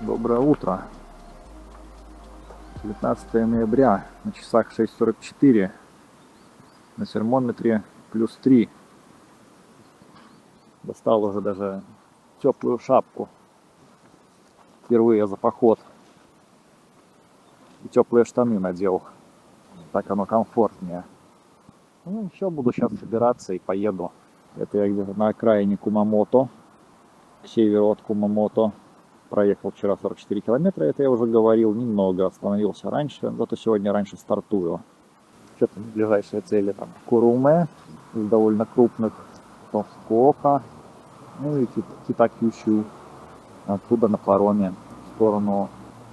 Доброе утро. 19 ноября, на часах 6:44, на термометре +3. Достал уже даже теплую шапку. Впервые за поход. И теплые штаны надел. Так оно комфортнее. Ну, еще буду сейчас собираться и поеду. Это я где-то на окраине Кумамото, к северу от Кумамото. Проехал вчера 44 километра, это я уже говорил, немного остановился раньше, зато сегодня раньше стартую. Что-то ближайшие цели там Куруме, из довольно крупных, потом Фукуока, ну и Китакюсю, оттуда на пароме в сторону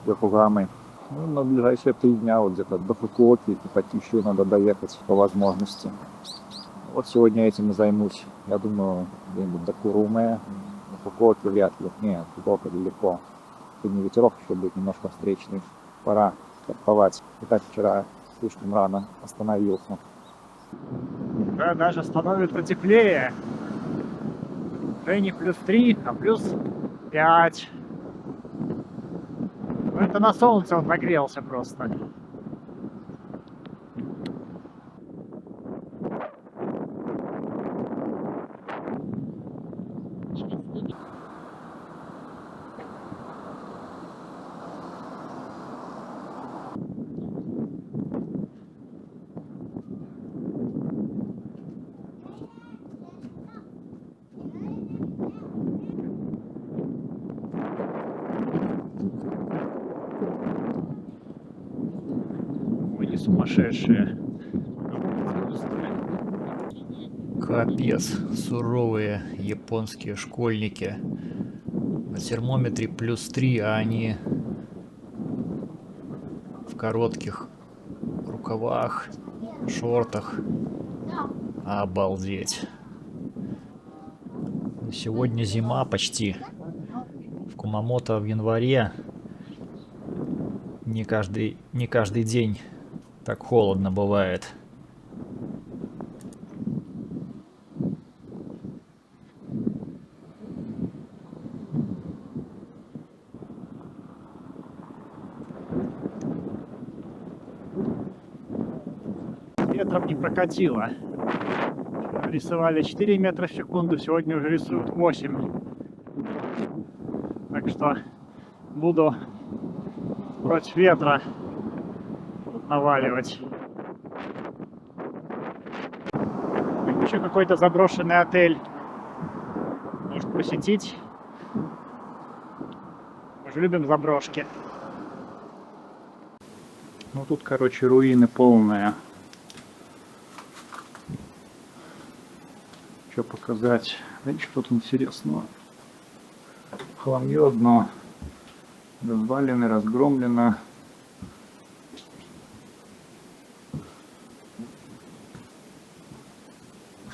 Йокогамы. Ну, на ближайшие 3 дня вот где-то до Фукуоки и Китакюсю надо доехать по возможности. Вот сегодня этим и займусь. Я думаю, где-нибудь до Куруме. Фукуоки вряд ли. Нет, Фукуока далеко. Сегодня ветерок еще будет немножко встречный. Пора стартовать. И так вчера слишком рано остановился. Да, даже становится теплее. Уже не +3, а +5. Ну, это на солнце он нагрелся просто. Ой, сумасшедшие. Капец, суровые японские школьники. На термометре +3, а они в коротких рукавах, шортах. Обалдеть. Сегодня зима почти. В Кумамото в январе не каждый день так холодно бывает. Ветром не прокатило. Рисовали 4 метра в секунду, сегодня уже рисуют 8. Так что буду против ветра наваливать. Еще какой-то заброшенный отель может посетить. Мы же любим заброшки. Ну тут, короче, руины полные. Что показать? Да ничего тут интересного. Хламье одно. Развалины, разгромлено.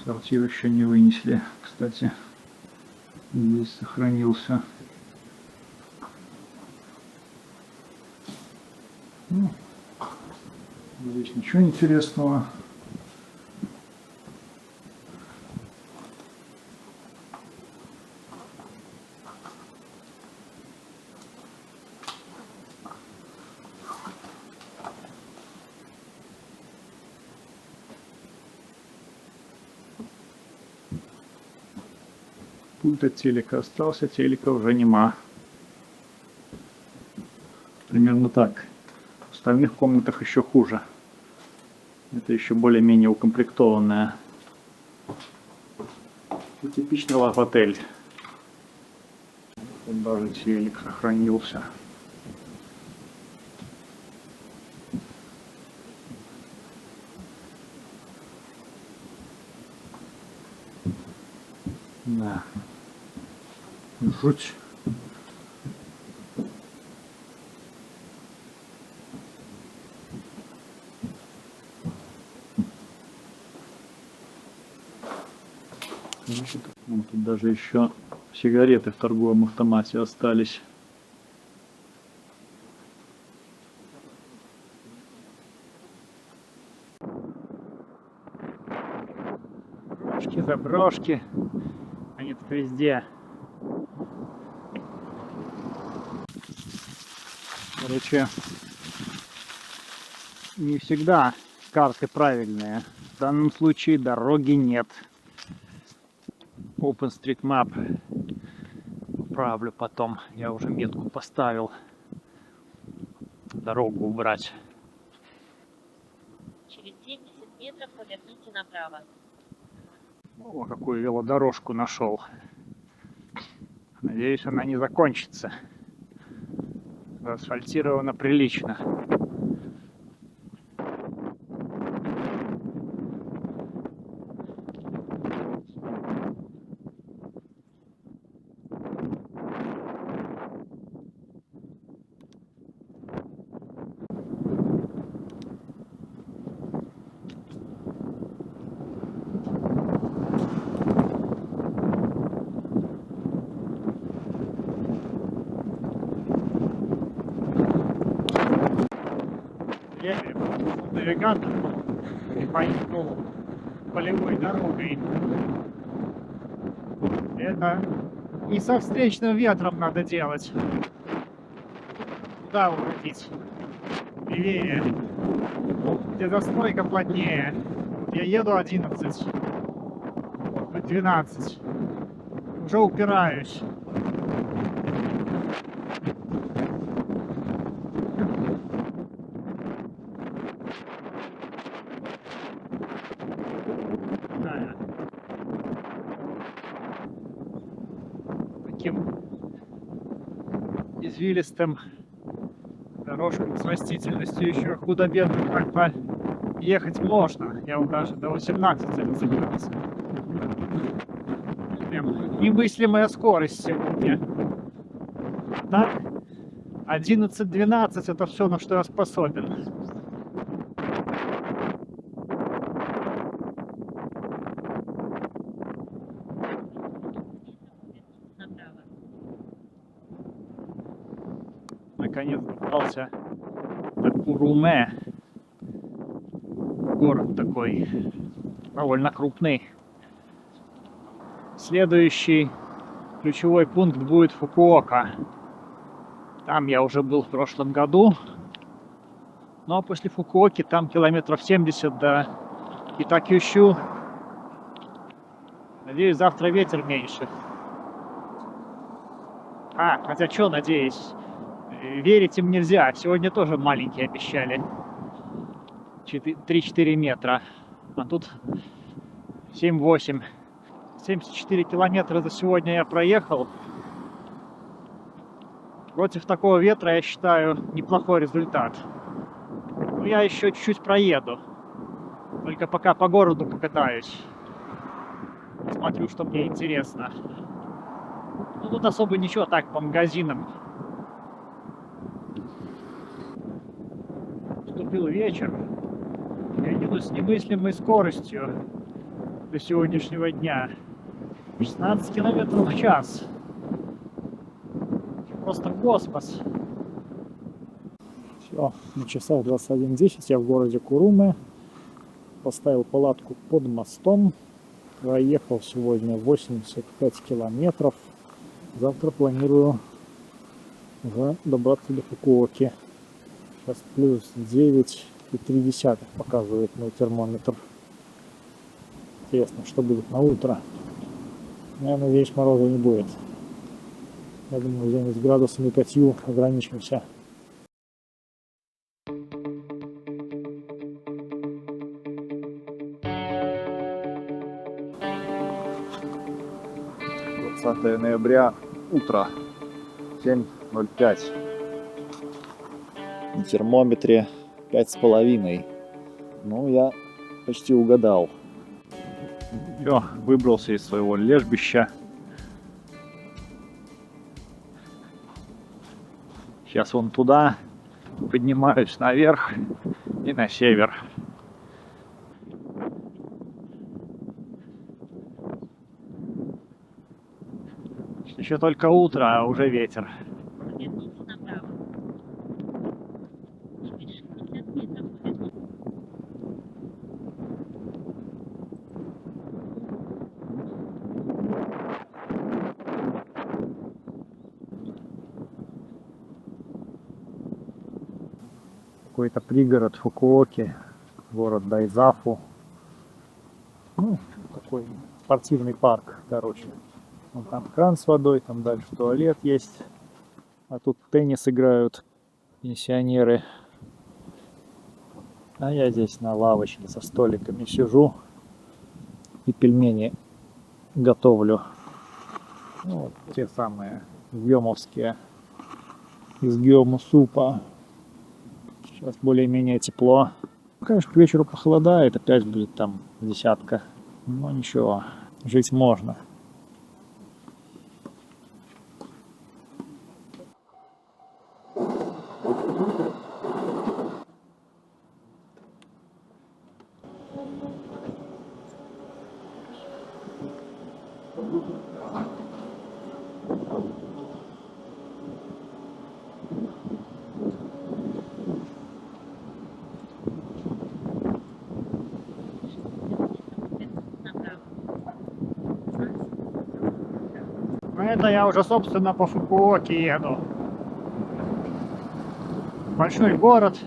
Сортир еще не вынесли, кстати. Здесь сохранился. Ну, здесь ничего интересного. Пульт от телека остался, телека уже нема. Примерно так. В остальных комнатах еще хуже. Это еще более-менее укомплектованная. И типичный лав-отель. Тут даже телек сохранился. Да. Жуть. Вот тут даже еще сигареты в торговом автомате остались. Заброшки. Они тут везде. Короче, не всегда карты правильные. В данном случае дороги нет. OpenStreetMap правлю потом. Я уже метку поставил. Дорогу убрать. Через 70 метров поверните направо. О, какую велодорожку нашел. Надеюсь, она не закончится. Асфальтировано прилично. Навигатор и поехал полевой дорогой. Это и со встречным ветром надо делать. Куда уходить? Левее. Где застройка плотнее. Вот я еду 11. 12. Уже упираюсь. Таким извилистым дорожкам с растительностью еще худо-бедно как-то ехать можно. Я вот даже до 18 забирался. Прям немыслимая скорость сегодня. Так, 11-12 это все, на что я способен. Направо. Наконец добрался до Куруме. Город такой довольно крупный. Следующий ключевой пункт будет Фукуока. Там я уже был в прошлом году. Ну а после Фукуоки там километров 70 до Итакющу. Надеюсь, завтра ветер меньше. Хотя что, надеюсь. Верить им нельзя. Сегодня тоже маленькие обещали. 3-4 метра. А тут 7-8. 74 километра за сегодня я проехал. Против такого ветра, я считаю, неплохой результат. Но я еще чуть-чуть проеду. Только пока по городу покатаюсь. Смотрю, что мне интересно. Ну, тут особо ничего, так, по магазинам. Наступил вечер. Я еду с немыслимой скоростью до сегодняшнего дня. 16 километров в час. Просто космос. Все, на часах 21:10 я в городе Куруме. Поставил палатку под мостом. Проехал сегодня 85 километров. Завтра планирую уже добраться до Фукуоки. Сейчас плюс 9,3 показывает мой термометр. Интересно, что будет на утро. Я надеюсь, мороза не будет. Я думаю, где-нибудь с градусами 5 ограничимся. Ноября, утро, 7:05. На термометре 5,5. Ну, я почти угадал. Я выбрался из своего лежбища. Сейчас вон туда поднимаюсь наверх и на север. Еще только утро, а уже ветер. Поверните направо. Через 60 метров поверните. какой-то пригород Фукуоки, город Дайзафу. Ну, такой спортивный парк, короче. Вон там кран с водой, там дальше туалет есть. А тут теннис играют пенсионеры. А я здесь на лавочке со столиками сижу и пельмени готовлю. Ну, вот те самые гёмовские из гёму-супа. Сейчас более-менее тепло. Конечно, к вечеру похолодает, опять будет там десятка. Но ничего, жить можно. Направо. Ну, это я уже, собственно, по Фукуоке еду. Большой город.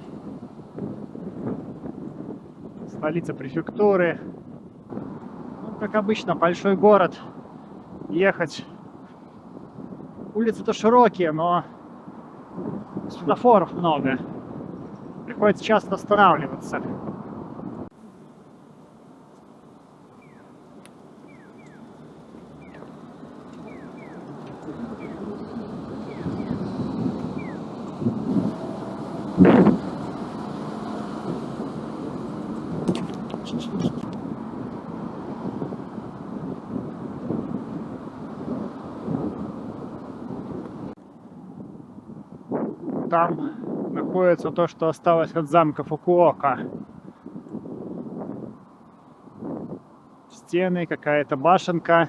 Столица префектуры. Ну, как обычно, большой город. Ехать. Улицы-то широкие, но светофоров много. Приходится часто останавливаться. Там находится то, что осталось от замка Фукуока. Стены, какая-то башенка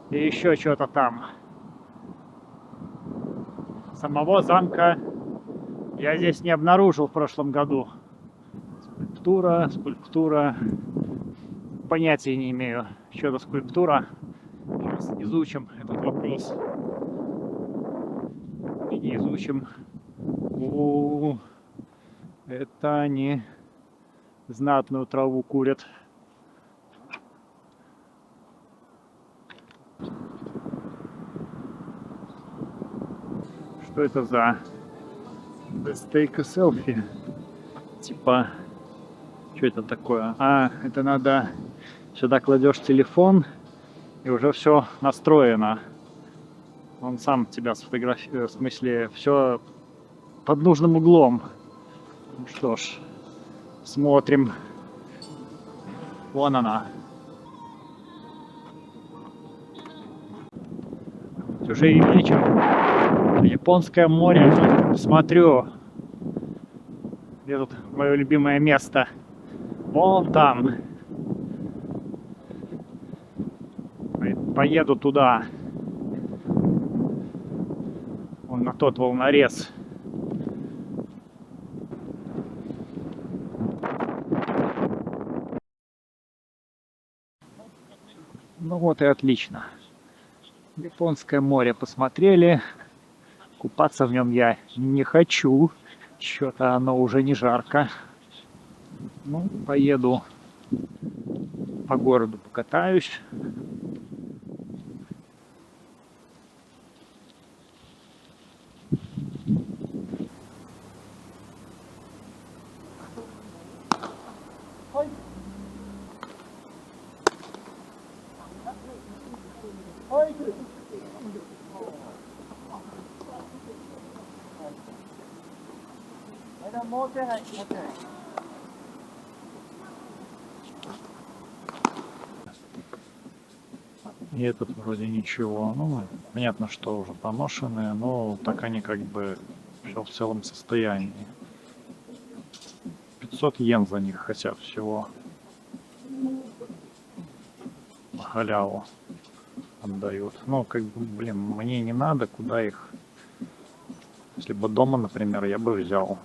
и еще что-то там. Самого замка я здесь не обнаружил в прошлом году. Скульптура. Понятия не имею, что это скульптура. Сейчас изучим этот вопрос. И не изучим. Это они знатную траву курят. Что это за Let's take a selfie? Типа, что это такое? А, это надо, сюда кладешь телефон и уже все настроено. Он сам тебя сфотографирует, в смысле, все под нужным углом. Ну что ж, смотрим. Вон она. Уже и вечер. Японское море. Смотрю. Где тут мое любимое место? Вон там. Поеду туда. Вон на тот волнорез. Ну вот и отлично. Японское море посмотрели. Купаться в нем я не хочу. Что-то оно уже не жарко. Ну, поеду по городу покатаюсь. И этот вроде ничего. Ну, понятно, что уже поношенные, но так они как бы все в целом состоянии. 500 йен за них хотят всего. На халяву отдают. Ну, как бы, блин, мне не надо, куда их. Если бы дома, например, я бы взял.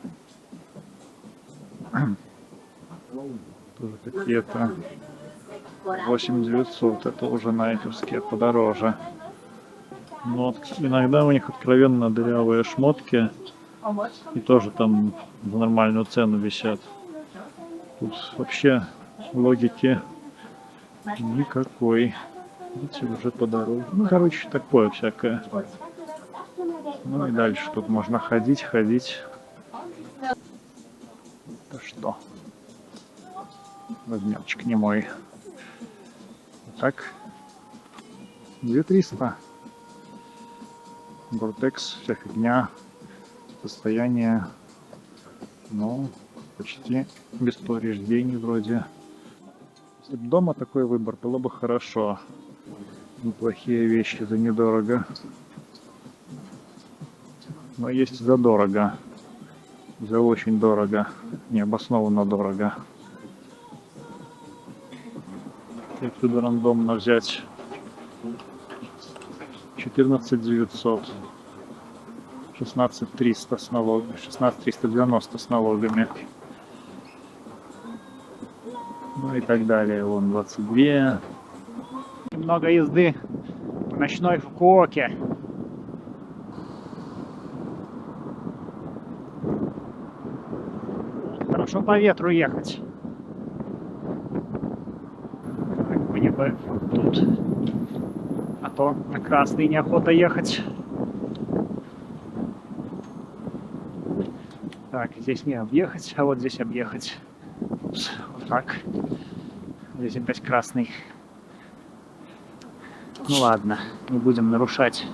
Тоже какие-то 8900, это уже найкерские подороже. Но вот иногда у них откровенно дырявые шмотки, И тоже там за нормальную цену висят. Тут вообще логики никакой. Видите, уже подороже. Ну, короче, такое всякое. Ну и дальше тут можно ходить. Это что? Возьмёчек не мой. Так. 2300. Гортекс, вся фигня. Состояние, ну, почти без повреждений вроде. Если бы дома такой выбор, было бы хорошо. Неплохие вещи за недорого. Но есть за дорого. За очень дорого. Необоснованно дорого. И отсюда рандомно взять 14 900. 16 300 с налогами. 16 390 с налогами. Ну и так далее. Вон 22. Много езды по ночной Фукуоке. Хорошо по ветру ехать. Так, мне бы тут. А то на красный неохота ехать. Так, здесь не объехать, а вот здесь объехать. Упс, вот так. Здесь опять красный. Ну ладно, не будем нарушать.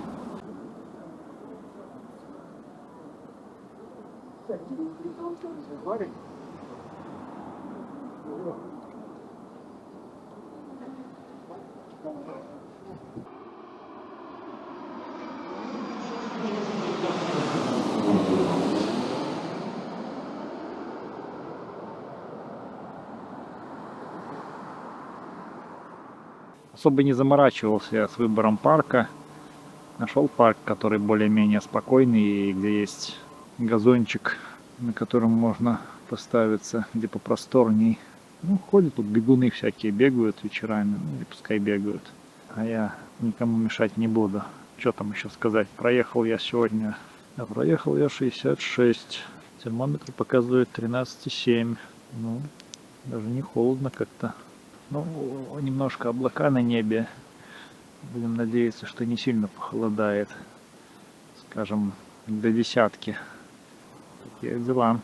Особо не заморачивался я с выбором парка. Нашел парк, который более-менее спокойный и где есть газончик, на котором можно поставиться, где попросторней. Ну, ходят тут бегуны всякие, бегают вечерами, ну и пускай бегают. А я никому мешать не буду. Что там еще сказать? Проехал я сегодня. А проехал я 66. Термометр показывает 13,7. Ну, даже не холодно как-то. Ну, немножко облака на небе. Будем надеяться, что не сильно похолодает. Скажем, до 10. Такие дела.